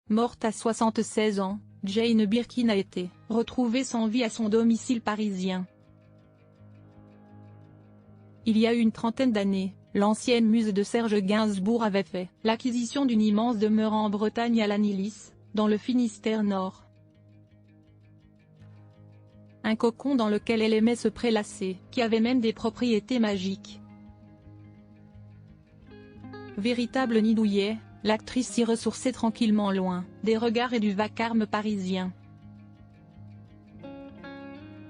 Morte à 76 ans, Jane Birkin a été retrouvée sans vie à son domicile parisien. Il y a une trentaine d'années, l'ancienne muse de Serge Gainsbourg avait fait l'acquisition d'une immense demeure en Bretagne à Lannilis, dans le Finistère Nord. Un cocon dans lequel elle aimait se prélasser, qui avait même des propriétés magiques. Véritable nid douillet, l'actrice s'y ressourçait tranquillement loin des regards et du vacarme parisien.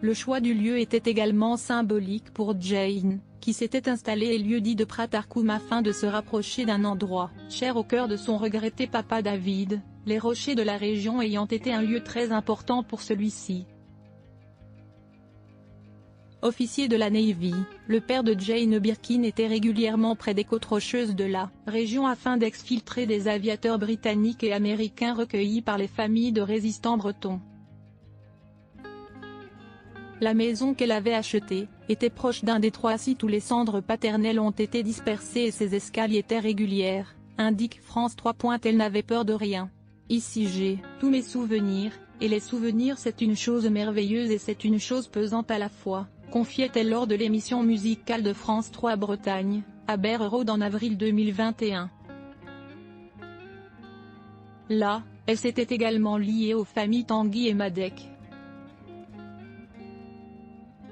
Le choix du lieu était également symbolique pour Jane, qui s'était installée et lieu dit de Pratarkoum afin de se rapprocher d'un endroit cher au cœur de son regretté papa David, les rochers de la région ayant été un lieu très important pour celui-ci. Officier de la Navy, le père de Jane Birkin était régulièrement près des côtes rocheuses de la région afin d'exfiltrer des aviateurs britanniques et américains recueillis par les familles de résistants bretons. La maison qu'elle avait achetée était proche d'un détroit sites où les cendres paternelles ont été dispersées et ses escales y étaient régulières, indique France 3. Elle n'avait peur de rien. Ici j'ai tous mes souvenirs, et les souvenirs c'est une chose merveilleuse et c'est une chose pesante à la fois, confiait-elle lors de l'émission musicale de France 3 Bretagne, à Berre Road en avril 2021. Là, elle s'était également liée aux familles Tanguy et Madec.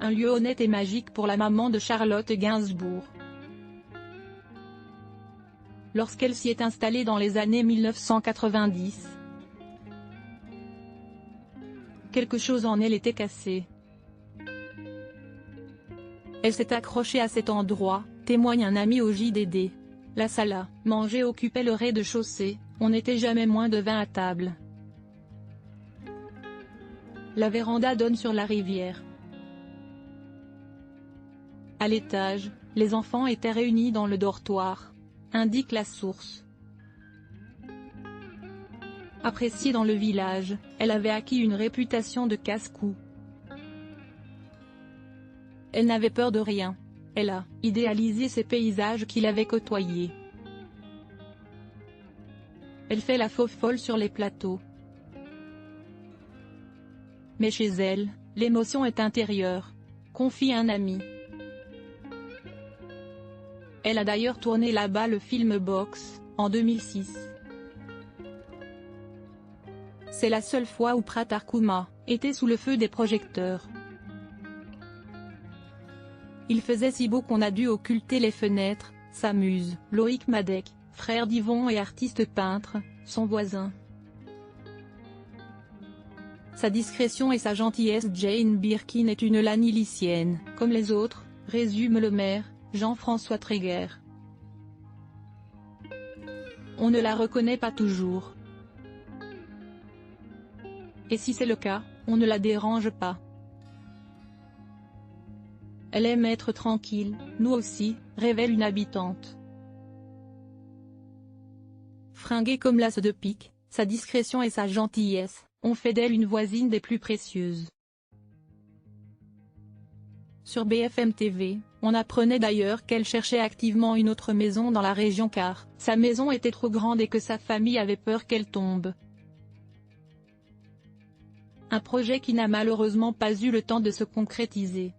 Un lieu honnête et magique pour la maman de Charlotte Gainsbourg. Lorsqu'elle s'y est installée dans les années 1990, quelque chose en elle était cassé. Elle s'est accrochée à cet endroit, témoigne un ami au JDD. La salle à manger occupait le rez-de-chaussée, on n'était jamais moins de 20 à table. La véranda donne sur la rivière. À l'étage, les enfants étaient réunis dans le dortoir, indique la source. Appréciée dans le village, elle avait acquis une réputation de casse-cou. Elle n'avait peur de rien. Elle a idéalisé ces paysages qu'il avait côtoyés. Elle fait la fauve folle sur les plateaux. Mais chez elle, l'émotion est intérieure, confie un ami. Elle a d'ailleurs tourné là-bas le film Box, en 2006. C'est la seule fois où Pratarkoum était sous le feu des projecteurs. Il faisait si beau qu'on a dû occulter les fenêtres, s'amuse Loïc Madec, frère d'Yvon et artiste peintre, son voisin. Sa discrétion et sa gentillesse. Jane Birkin est une Lannilisienne, comme les autres, résume le maire, Jean-François Tréguer. On ne la reconnaît pas toujours. Et si c'est le cas, on ne la dérange pas. Elle aime être tranquille, nous aussi, révèle une habitante. Fringuée comme l'as de pique, sa discrétion et sa gentillesse ont fait d'elle une voisine des plus précieuses. Sur BFM TV, on apprenait d'ailleurs qu'elle cherchait activement une autre maison dans la région car sa maison était trop grande et que sa famille avait peur qu'elle tombe. Un projet qui n'a malheureusement pas eu le temps de se concrétiser.